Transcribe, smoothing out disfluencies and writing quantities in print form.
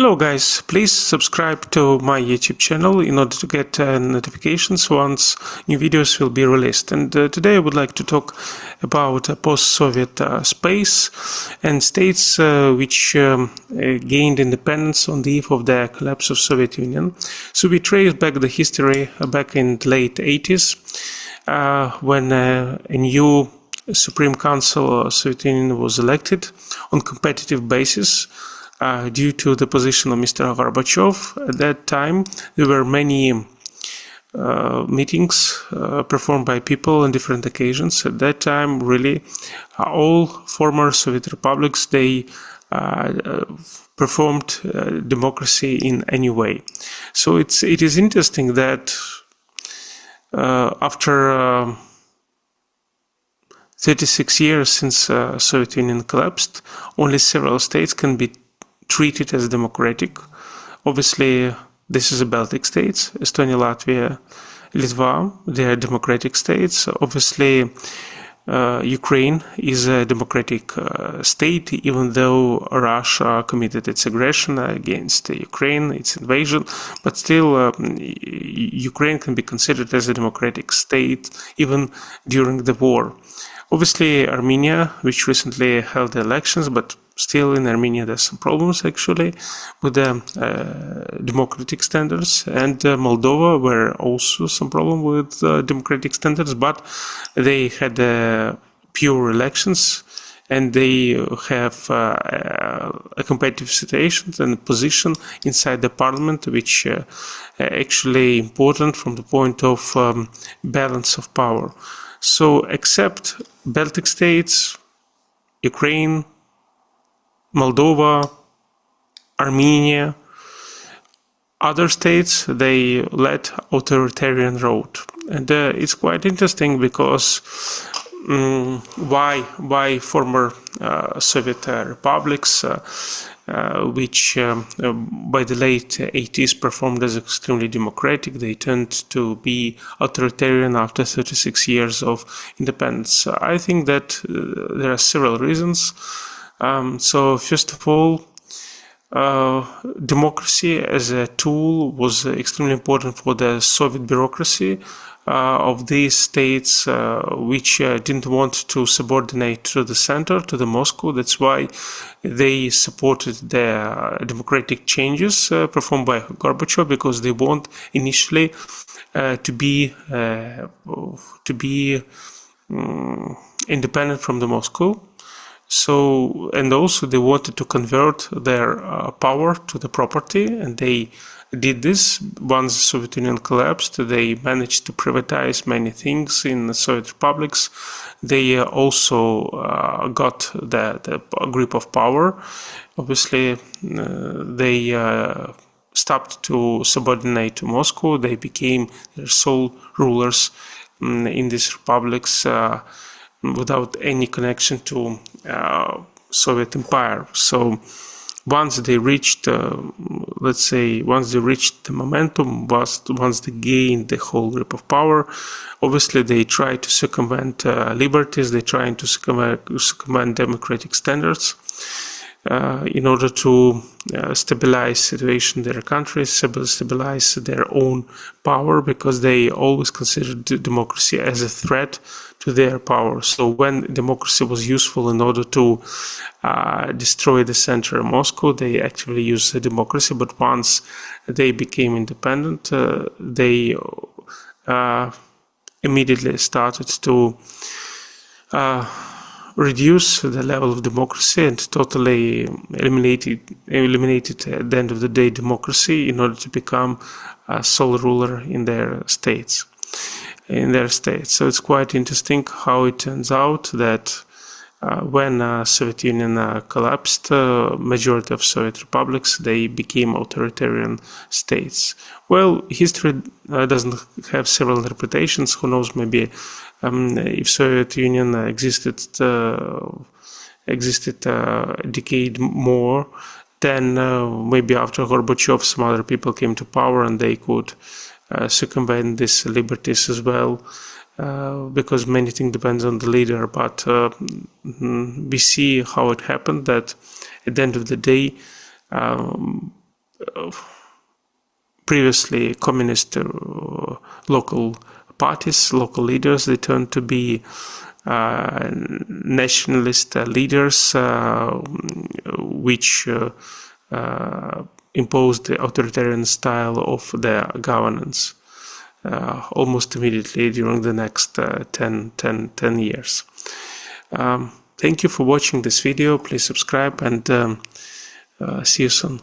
Hello guys, please subscribe to my YouTube channel in order to get notifications once new videos will be released. And today I would like to talk about post-Soviet space and states which gained independence on the eve of the collapse of Soviet Union. So we trace back the history back in the late 80s when a new Supreme Council of Soviet Union was elected on competitive basis. Due to the position of Mr. Gorbachev. At that time, there were many meetings performed by people on different occasions. At that time, really, all former Soviet republics, they performed democracy in any way. So it is interesting that after 36 years since Soviet Union collapsed, only several states can be treated as democratic. Obviously, this is the Baltic states, Estonia, Latvia, Litva, they are democratic states. Obviously, Ukraine is a democratic state, even though Russia committed its aggression against Ukraine, its invasion, but still Ukraine can be considered as a democratic state even during the war. Obviously, Armenia, which recently held the elections, but still in Armenia there's some problems actually with the democratic standards, and Moldova were also some problem with democratic standards, but they had pure elections and they have a competitive situation and position inside the parliament, which actually important from the point of balance of power. So except Baltic states, Ukraine, Moldova, Armenia, other states, they led authoritarian road. And it's quite interesting because why former Soviet republics, which by the late 80s performed as extremely democratic, they turned to be authoritarian after 36 years of independence. I think that there are several reasons. So first of all, democracy as a tool was extremely important for the Soviet bureaucracy of these states which didn't want to subordinate to the center, to the Moscow. That's why they supported the democratic changes performed by Gorbachev, because they want initially to be independent from the Moscow. So, and also they wanted to convert their power to the property, and they did this. Once the Soviet Union collapsed, they managed to privatize many things in the Soviet republics. They also got the grip of power. Obviously, they stopped to subordinate to Moscow. They became their sole rulers in these republics without any connection to Soviet Empire. So once they reached, let's say, once they reached the momentum, once they gained the whole grip of power, obviously they tried to circumvent liberties, they tried to circumvent democratic standards in order to stabilize situation in their countries, stabilize their own power, because they always considered democracy as a threat to their power. So when democracy was useful in order to destroy the center of Moscow, they actually used the democracy. But once they became independent, they immediately started to reduce the level of democracy and totally eliminated at the end of the day democracy in order to become a sole ruler in their states. So it's quite interesting how it turns out that when Soviet Union collapsed, majority of Soviet republics, they became authoritarian states. Well, history doesn't have several interpretations. Who knows, maybe if Soviet Union existed a decade more, then maybe after Gorbachev some other people came to power and they could circumvent these liberties as well, because many things depends on the leader. But we see how it happened, that at the end of the day previously communist local parties, local leaders, they turned to be nationalist leaders, which imposed the authoritarian style of their governance almost immediately during the next 10 years. Thank you for watching this video. Please subscribe and see you soon.